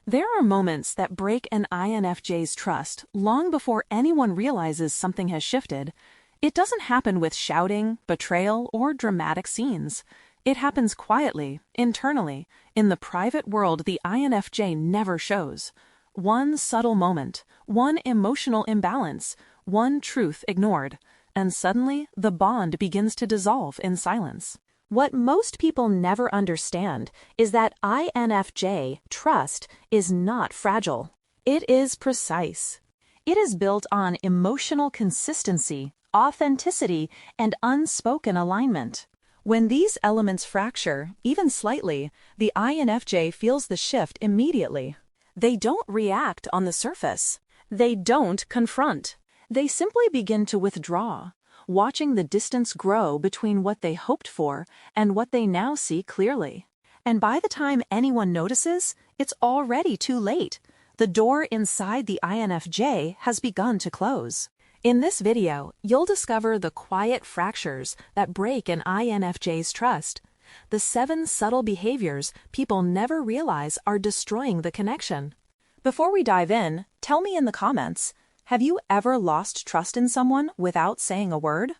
There are moments that break an INFJ's trust long before anyone realizes something has shifted. It doesn't happen with shouting, betrayal, or dramatic scenes. It happens quietly, internally, in the private world the INFJ never shows. One subtle moment, one emotional imbalance, one truth ignored, and suddenly the bond begins to dissolve in silence. What most people never understand is that INFJ trust is not fragile. It is precise. It is built on emotional consistency, authenticity, and unspoken alignment. When these elements fracture, even slightly, the INFJ feels the shift immediately. They don't react on the surface. They don't confront. They simply begin to withdraw, watching the distance grow between what they hoped for and what they now see clearly. And by the time anyone notices, it's already too late. The door inside the INFJ has begun to close. In this video, you'll discover the quiet fractures that break an INFJ's trust. The 7 subtle behaviors people never realize are destroying the connection. Before we dive in, tell me in the comments, have you ever lost trust in someone without saying a word?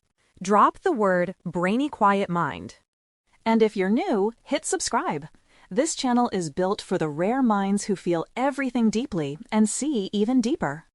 Drop the word Brainy Quiet Mind. And if you're new, hit subscribe. This channel is built for the rare minds who feel everything deeply and see even deeper.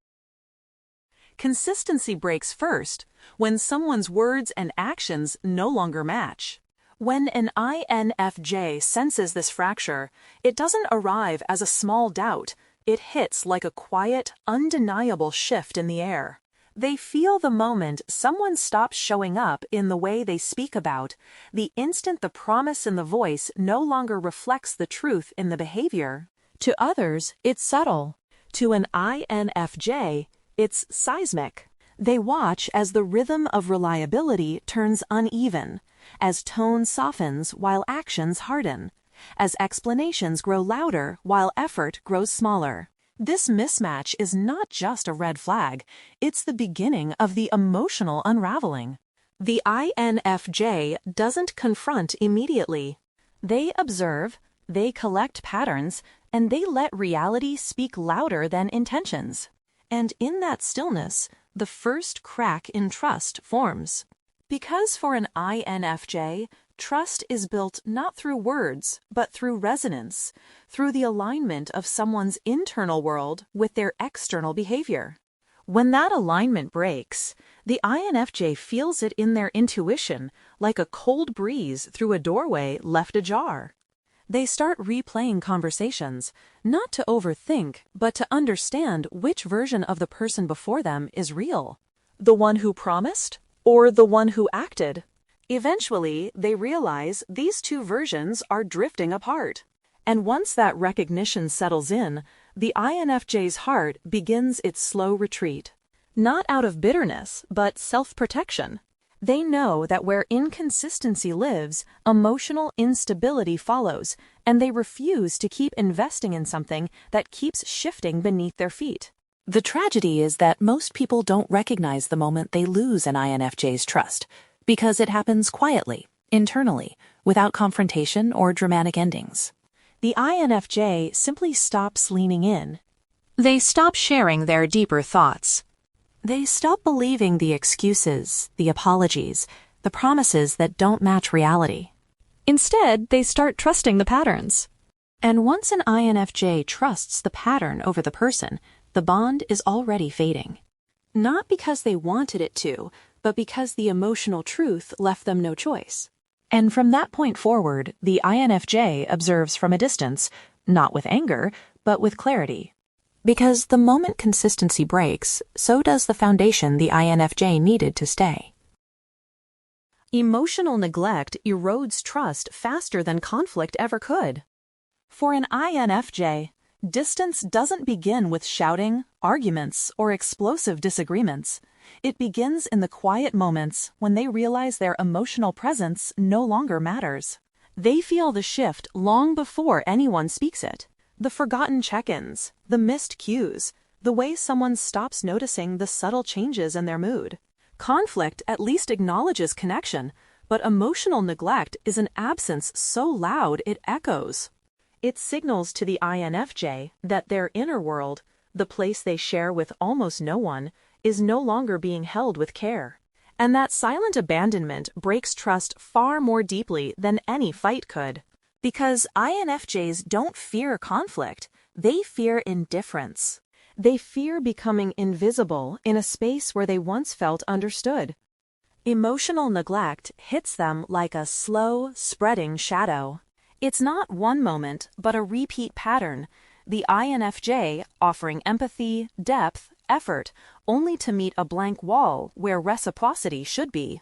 Consistency breaks first when someone's words and actions no longer match. When an INFJ senses this fracture, it doesn't arrive as a small doubt. It hits like a quiet, undeniable shift in the air. They feel the moment someone stops showing up in the way they speak about, the instant the promise in the voice no longer reflects the truth in the behavior. To others, it's subtle. To an INFJ, it's seismic. They watch as the rhythm of reliability turns uneven, as tone softens while actions harden, as explanations grow louder while effort grows smaller. This mismatch is not just a red flag, it's the beginning of the emotional unraveling. The INFJ doesn't confront immediately. They observe, they collect patterns, and they let reality speak louder than intentions. And in that stillness, the first crack in trust forms. Because for an INFJ, trust is built not through words, but through resonance, through the alignment of someone's internal world with their external behavior. When that alignment breaks, the INFJ feels it in their intuition, like a cold breeze through a doorway left ajar. They start replaying conversations, not to overthink, but to understand which version of the person before them is real. The one who promised, or the one who acted? Eventually, they realize these two versions are drifting apart. And once that recognition settles in, the INFJ's heart begins its slow retreat. Not out of bitterness, but self-protection. They know that where inconsistency lives, emotional instability follows, and they refuse to keep investing in something that keeps shifting beneath their feet. The tragedy is that most people don't recognize the moment they lose an INFJ's trust, because it happens quietly, internally, without confrontation or dramatic endings. The INFJ simply stops leaning in. They stop sharing their deeper thoughts. They stop believing the excuses, the apologies, the promises that don't match reality. Instead, they start trusting the patterns. And once an INFJ trusts the pattern over the person, the bond is already fading. Not because they wanted it to, but because the emotional truth left them no choice. And from that point forward, the INFJ observes from a distance, not with anger, but with clarity. Because the moment consistency breaks, so does the foundation the INFJ needed to stay. Emotional neglect erodes trust faster than conflict ever could. For an INFJ, distance doesn't begin with shouting, arguments, or explosive disagreements. It begins in the quiet moments when they realize their emotional presence no longer matters. They feel the shift long before anyone speaks it. The forgotten check-ins, the missed cues, the way someone stops noticing the subtle changes in their mood. Conflict at least acknowledges connection, but emotional neglect is an absence so loud it echoes. It signals to the INFJ that their inner world, the place they share with almost no one, is no longer being held with care. And that silent abandonment breaks trust far more deeply than any fight could. Because INFJs don't fear conflict, they fear indifference. They fear becoming invisible in a space where they once felt understood. Emotional neglect hits them like a slow, spreading shadow. It's not one moment, but a repeat pattern. The INFJ offering empathy, depth, effort, only to meet a blank wall where reciprocity should be.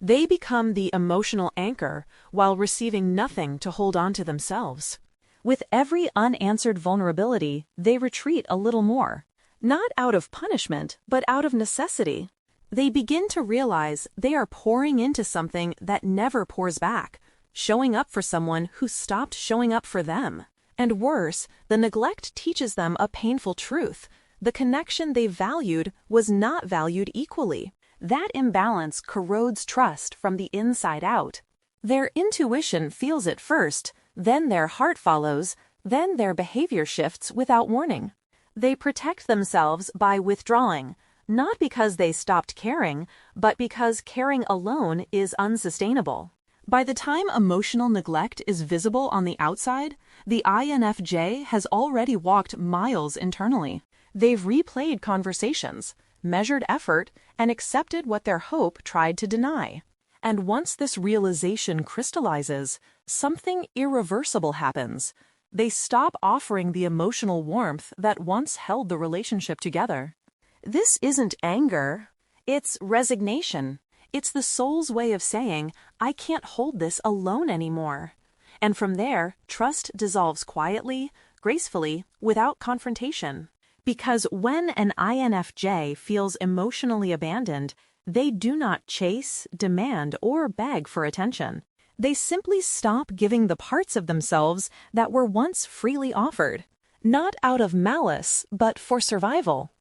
They become the emotional anchor while receiving nothing to hold on to themselves. With every unanswered vulnerability, they retreat a little more. Not out of punishment, but out of necessity. They begin to realize they are pouring into something that never pours back, showing up for someone who stopped showing up for them. And worse, the neglect teaches them a painful truth. The connection they valued was not valued equally. That imbalance corrodes trust from the inside out. Their intuition feels it first, then their heart follows, then their behavior shifts without warning. They protect themselves by withdrawing, not because they stopped caring, but because caring alone is unsustainable. By the time emotional neglect is visible on the outside, the INFJ has already walked miles internally. They've replayed conversations, measured effort, and accepted what their hope tried to deny. And once this realization crystallizes, something irreversible happens. They stop offering the emotional warmth that once held the relationship together. This isn't anger, it's resignation. It's the soul's way of saying, I can't hold this alone anymore. And from there, trust dissolves quietly, gracefully, without confrontation. Because when an INFJ feels emotionally abandoned, they do not chase, demand, or beg for attention. They simply stop giving the parts of themselves that were once freely offered, not out of malice, but for survival.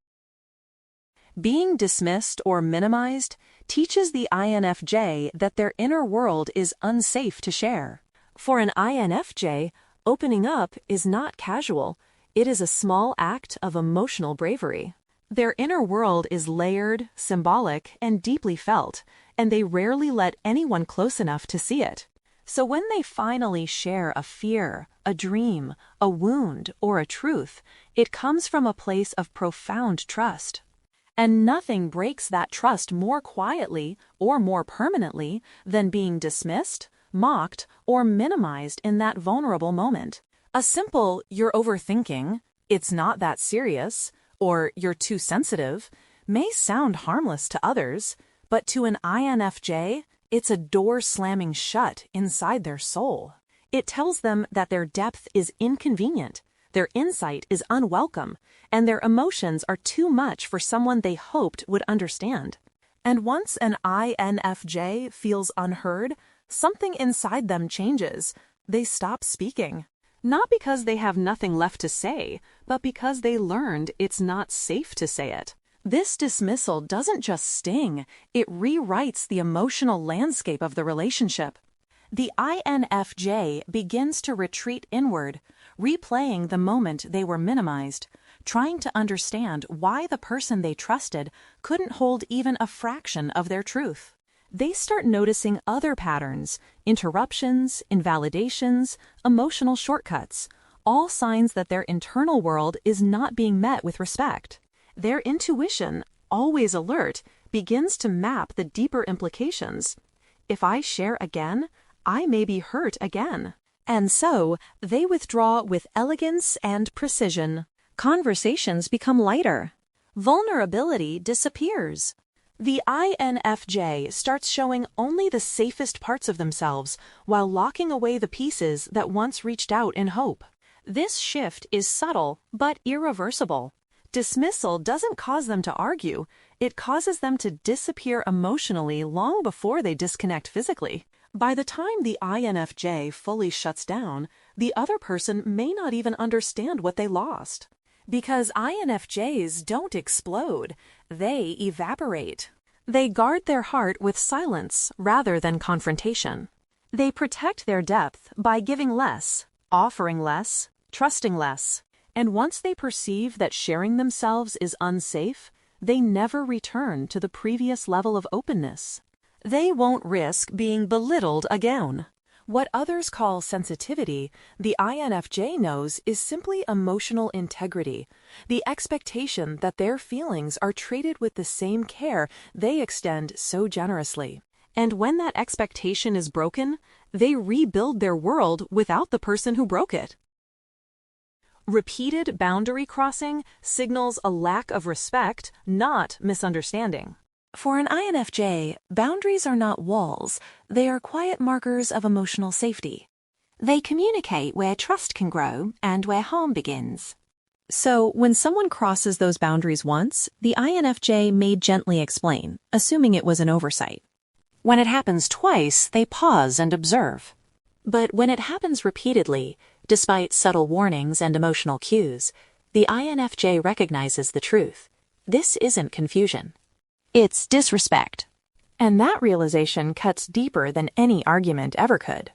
Being dismissed or minimized teaches the INFJ that their inner world is unsafe to share. For an INFJ, opening up is not casual. It is a small act of emotional bravery. Their inner world is layered, symbolic, and deeply felt, and they rarely let anyone close enough to see it. So when they finally share a fear, a dream, a wound, or a truth, it comes from a place of profound trust. And nothing breaks that trust more quietly or more permanently than being dismissed, mocked, or minimized in that vulnerable moment. A simple, "you're overthinking," "it's not that serious," or "you're too sensitive" may sound harmless to others, but to an INFJ, it's a door slamming shut inside their soul. It tells them that their depth is inconvenient, their insight is unwelcome, and their emotions are too much for someone they hoped would understand. And once an INFJ feels unheard, something inside them changes. They stop speaking. Not because they have nothing left to say, but because they learned it's not safe to say it. This dismissal doesn't just sting, it rewrites the emotional landscape of the relationship. The INFJ begins to retreat inward, replaying the moment they were minimized, trying to understand why the person they trusted couldn't hold even a fraction of their truth. They start noticing other patterns, interruptions, invalidations, emotional shortcuts, all signs that their internal world is not being met with respect. Their intuition, always alert, begins to map the deeper implications. If I share again, I may be hurt again. And so, they withdraw with elegance and precision. Conversations become lighter. Vulnerability disappears. The INFJ starts showing only the safest parts of themselves while locking away the pieces that once reached out in hope. This shift is subtle but irreversible. Dismissal doesn't cause them to argue, it causes them to disappear emotionally long before they disconnect physically. By the time the INFJ fully shuts down, the other person may not even understand what they lost. Because INFJs don't explode, they evaporate. They guard their heart with silence rather than confrontation. They protect their depth by giving less, offering less, trusting less. And once they perceive that sharing themselves is unsafe, they never return to the previous level of openness. They won't risk being belittled again. What others call sensitivity, the INFJ knows is simply emotional integrity, the expectation that their feelings are treated with the same care they extend so generously. And when that expectation is broken, they rebuild their world without the person who broke it. Repeated boundary crossing signals a lack of respect, not misunderstanding. For an INFJ, boundaries are not walls, they are quiet markers of emotional safety. They communicate where trust can grow and where harm begins. So, when someone crosses those boundaries once, the INFJ may gently explain, assuming it was an oversight. When it happens twice, they pause and observe. But when it happens repeatedly, despite subtle warnings and emotional cues, the INFJ recognizes the truth. This isn't confusion. It's disrespect. And that realization cuts deeper than any argument ever could.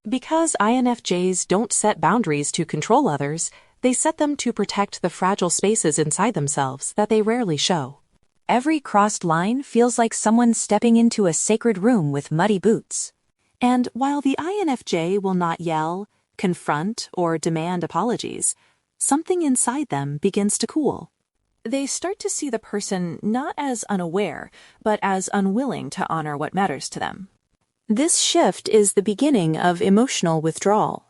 Because INFJs don't set boundaries to control others, they set them to protect the fragile spaces inside themselves that they rarely show. Every crossed line feels like someone stepping into a sacred room with muddy boots. And while the INFJ will not yell, confront, or demand apologies, something inside them begins to cool. They start to see the person not as unaware, but as unwilling to honor what matters to them. This shift is the beginning of emotional withdrawal.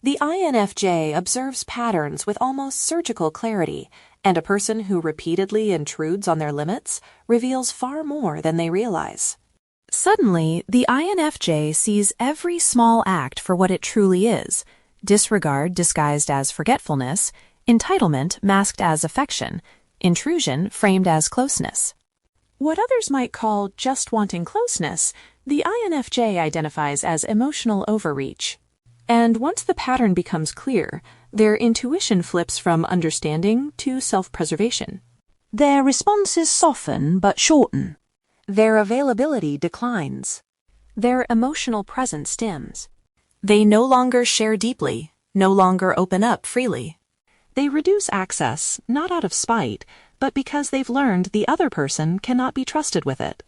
The INFJ observes patterns with almost surgical clarity, and a person who repeatedly intrudes on their limits reveals far more than they realize. Suddenly, the INFJ sees every small act for what it truly is: disregard disguised as forgetfulness, entitlement masked as affection, intrusion framed as closeness. What others might call just wanting closeness, the INFJ identifies as emotional overreach. And once the pattern becomes clear, their intuition flips from understanding to self-preservation. Their responses soften but shorten. Their availability declines. Their emotional presence dims. They no longer share deeply, no longer open up freely. They reduce access, not out of spite, but because they've learned the other person cannot be trusted with it.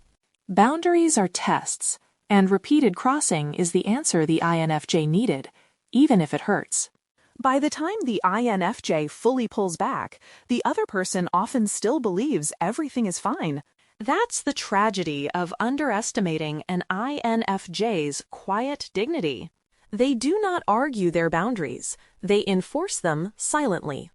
Boundaries are tests, and repeated crossing is the answer the INFJ needed, even if it hurts. By the time the INFJ fully pulls back, the other person often still believes everything is fine. That's the tragedy of underestimating an INFJ's quiet dignity. They do not argue their boundaries, they enforce them silently.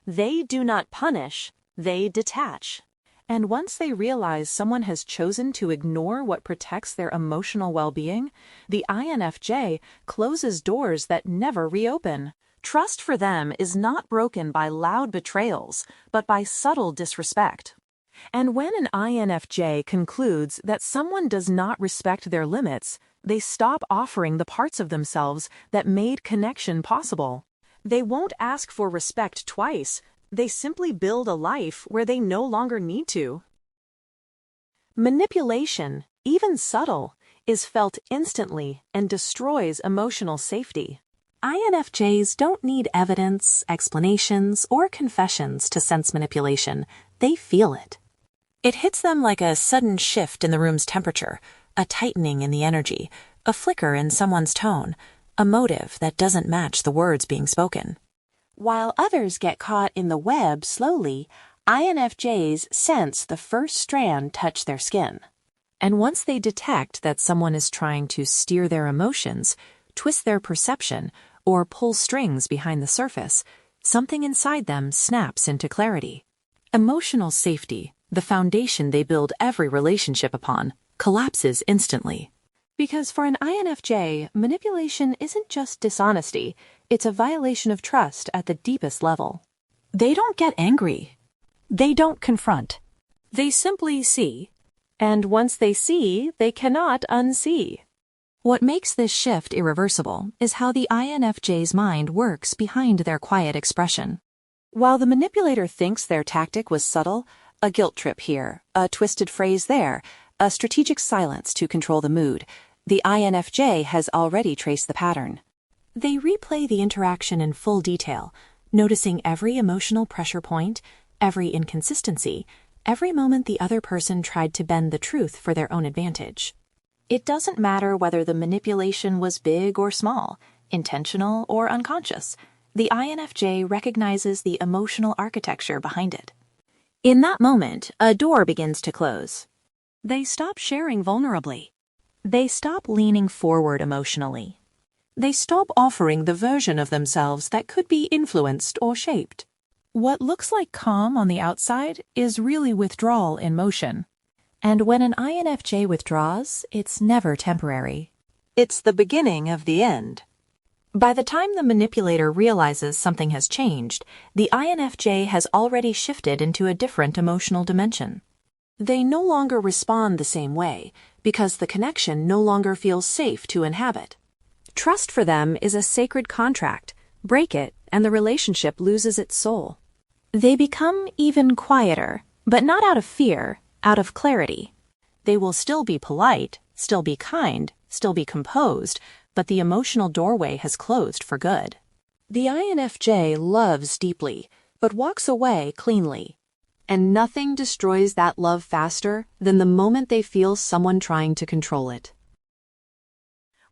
They do not punish, they detach. And once they realize someone has chosen to ignore what protects their emotional well-being, the INFJ closes doors that never reopen. Trust for them is not broken by loud betrayals, but by subtle disrespect. And when an INFJ concludes that someone does not respect their limits, they stop offering the parts of themselves that made connection possible. They won't ask for respect twice. They simply build a life where they no longer need to. Manipulation, even subtle, is felt instantly and destroys emotional safety. INFJs don't need evidence, explanations, or confessions to sense manipulation. They feel it. It hits them like a sudden shift in the room's temperature, a tightening in the energy, a flicker in someone's tone, a motive that doesn't match the words being spoken. While others get caught in the web slowly, INFJs sense the first strand touch their skin. And once they detect that someone is trying to steer their emotions, twist their perception, or pull strings behind the surface, something inside them snaps into clarity. Emotional safety, the foundation they build every relationship upon, collapses instantly. Because for an INFJ, manipulation isn't just dishonesty, it's a violation of trust at the deepest level. They don't get angry. They don't confront. They simply see. And once they see, they cannot unsee. What makes this shift irreversible is how the INFJ's mind works behind their quiet expression. While the manipulator thinks their tactic was subtle, a guilt trip here, a twisted phrase there, a strategic silence to control the mood, the INFJ has already traced the pattern. They replay the interaction in full detail, noticing every emotional pressure point, every inconsistency, every moment the other person tried to bend the truth for their own advantage. It doesn't matter whether the manipulation was big or small, intentional or unconscious. The INFJ recognizes the emotional architecture behind it. In that moment, a door begins to close. They stop sharing vulnerably. They stop leaning forward emotionally. They stop offering the version of themselves that could be influenced or shaped. What looks like calm on the outside is really withdrawal in motion. And when an INFJ withdraws, it's never temporary. It's the beginning of the end. By the time the manipulator realizes something has changed, the INFJ has already shifted into a different emotional dimension. They no longer respond the same way because the connection no longer feels safe to inhabit. Trust for them is a sacred contract. Break it, and the relationship loses its soul. They become even quieter, but not out of fear, out of clarity. They will still be polite, still be kind, still be composed, but the emotional doorway has closed for good. The INFJ loves deeply, but walks away cleanly. And nothing destroys that love faster than the moment they feel someone trying to control it.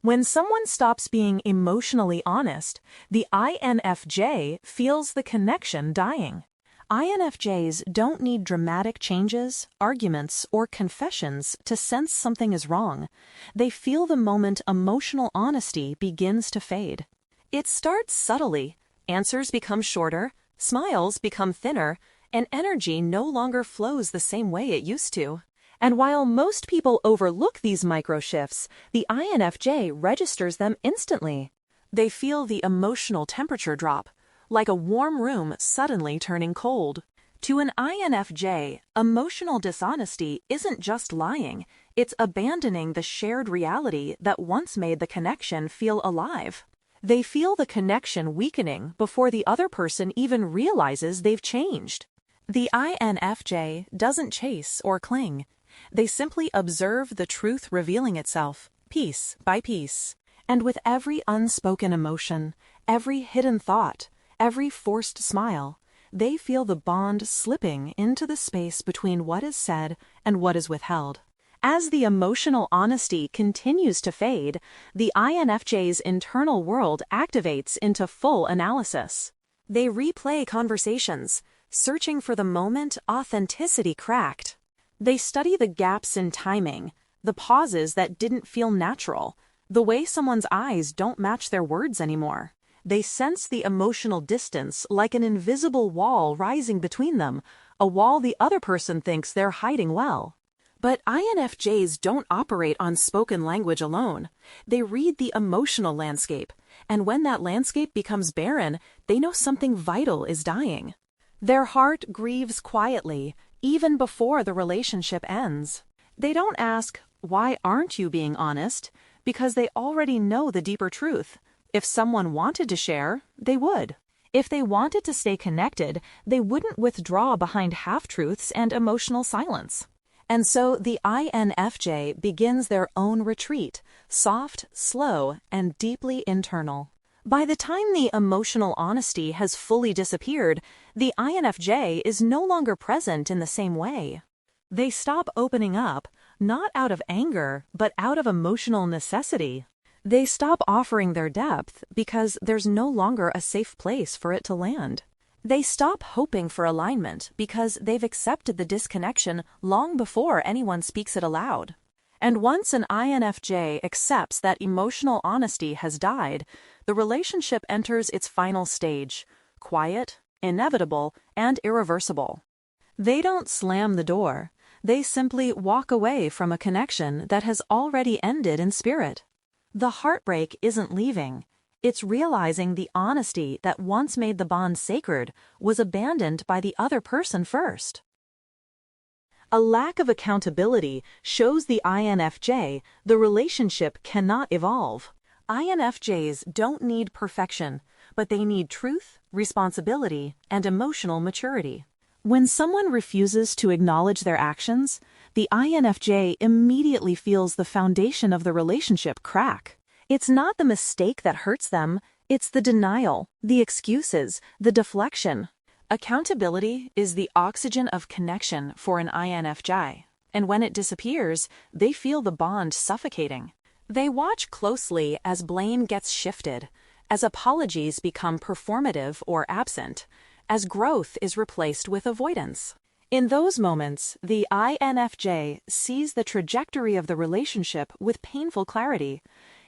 When someone stops being emotionally honest, the INFJ feels the connection dying. INFJs don't need dramatic changes, arguments, or confessions to sense something is wrong. They feel the moment emotional honesty begins to fade. It starts subtly. Answers become shorter, smiles become thinner, and energy no longer flows the same way it used to. And while most people overlook these micro shifts, the INFJ registers them instantly. They feel the emotional temperature drop, like a warm room suddenly turning cold. To an INFJ, emotional dishonesty isn't just lying, it's abandoning the shared reality that once made the connection feel alive. They feel the connection weakening before the other person even realizes they've changed. The INFJ doesn't chase or cling. They simply observe the truth revealing itself, piece by piece. And with every unspoken emotion, every hidden thought, every forced smile, they feel the bond slipping into the space between what is said and what is withheld. As the emotional honesty continues to fade, the INFJ's internal world activates into full analysis. They replay conversations, searching for the moment authenticity cracked. They study the gaps in timing, the pauses that didn't feel natural, the way someone's eyes don't match their words anymore. They sense the emotional distance like an invisible wall rising between them, a wall the other person thinks they're hiding well. But INFJs don't operate on spoken language alone. They read the emotional landscape, and when that landscape becomes barren, they know something vital is dying. Their heart grieves quietly, even before the relationship ends. They don't ask, "Why aren't you being honest?" because they already know the deeper truth. If someone wanted to share, they would. If they wanted to stay connected, they wouldn't withdraw behind half-truths and emotional silence. And so the INFJ begins their own retreat, soft, slow, and deeply internal. By the time the emotional honesty has fully disappeared, the INFJ is no longer present in the same way. They stop opening up, not out of anger, but out of emotional necessity. They stop offering their depth because there's no longer a safe place for it to land. They stop hoping for alignment because they've accepted the disconnection long before anyone speaks it aloud. And once an INFJ accepts that emotional honesty has died, the relationship enters its final stage, quiet, inevitable, and irreversible. They don't slam the door. They simply walk away from a connection that has already ended in spirit. The heartbreak isn't leaving. It's realizing the honesty that once made the bond sacred was abandoned by the other person first. A lack of accountability shows the INFJ the relationship cannot evolve. INFJs don't need perfection, but they need truth, responsibility, and emotional maturity. When someone refuses to acknowledge their actions, the INFJ immediately feels the foundation of the relationship crack. It's not the mistake that hurts them, It's the denial, the excuses, the deflection. Accountability is the oxygen of connection for an INFJ, and when it disappears, they feel the bond suffocating. They watch closely as blame gets shifted, as apologies become performative or absent, as growth is replaced with avoidance. In those moments, the INFJ sees the trajectory of the relationship with painful clarity.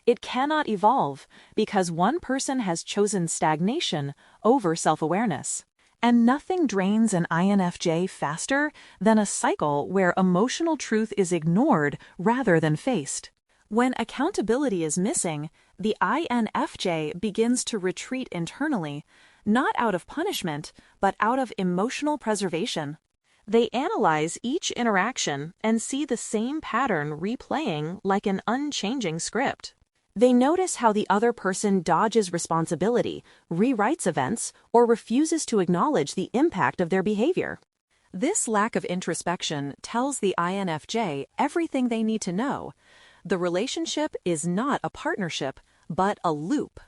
It cannot evolve because one person has chosen stagnation over self-awareness. And nothing drains an INFJ faster than a cycle where emotional truth is ignored rather than faced. When accountability is missing, the INFJ begins to retreat internally, not out of punishment, but out of emotional preservation. They analyze each interaction and see the same pattern replaying like an unchanging script. They notice how the other person dodges responsibility, rewrites events, or refuses to acknowledge the impact of their behavior. This lack of introspection tells the INFJ everything they need to know. The relationship is not a partnership, but a loop.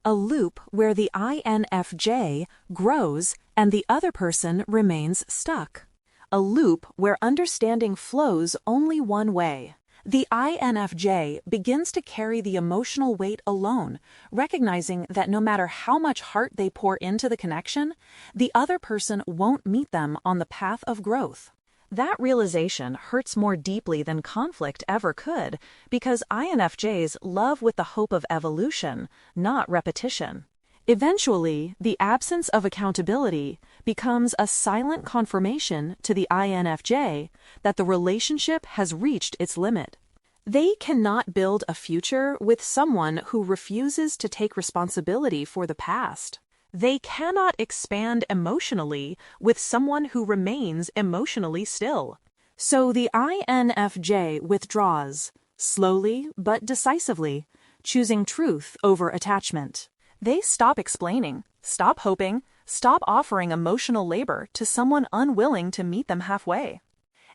A loop where the INFJ grows and the other person remains stuck. A loop where understanding flows only one way. The INFJ begins to carry the emotional weight alone, recognizing that no matter how much heart they pour into the connection, the other person won't meet them on the path of growth. That realization hurts more deeply than conflict ever could, because INFJs love with the hope of evolution, not repetition. Eventually, the absence of accountability becomes a silent confirmation to the INFJ that the relationship has reached its limit. They cannot build a future with someone who refuses to take responsibility for the past. They cannot expand emotionally with someone who remains emotionally still. So the INFJ withdraws, slowly but decisively, choosing truth over attachment. They stop explaining, stop hoping, stop offering emotional labor to someone unwilling to meet them halfway.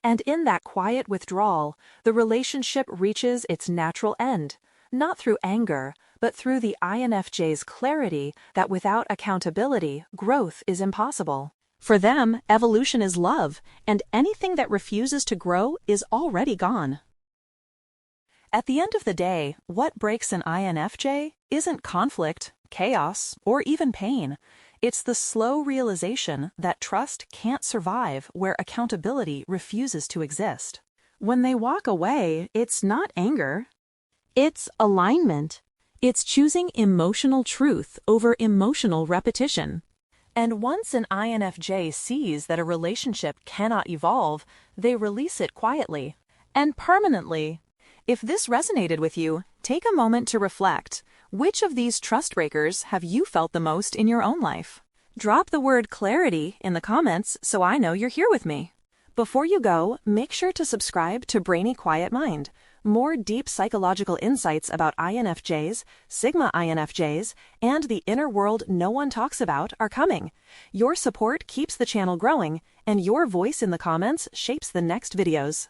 And in that quiet withdrawal, the relationship reaches its natural end, not through anger, but through the INFJ's clarity that without accountability, growth is impossible. For them, evolution is love, and anything that refuses to grow is already gone. At the end of the day, what breaks an INFJ isn't conflict, chaos, or even pain. It's the slow realization that trust can't survive where accountability refuses to exist. When they walk away, it's not anger. It's alignment. It's choosing emotional truth over emotional repetition. And once an INFJ sees that a relationship cannot evolve, they release it quietly and permanently. If this resonated with you, take a moment to reflect. Which of these trust breakers have you felt the most in your own life? Drop the word clarity in the comments so I know you're here with me. Before you go, make sure to subscribe to Brainy Quiet Mind. More deep psychological insights about INFJs, Sigma INFJs, and the inner world no one talks about are coming. Your support keeps the channel growing, and your voice in the comments shapes the next videos.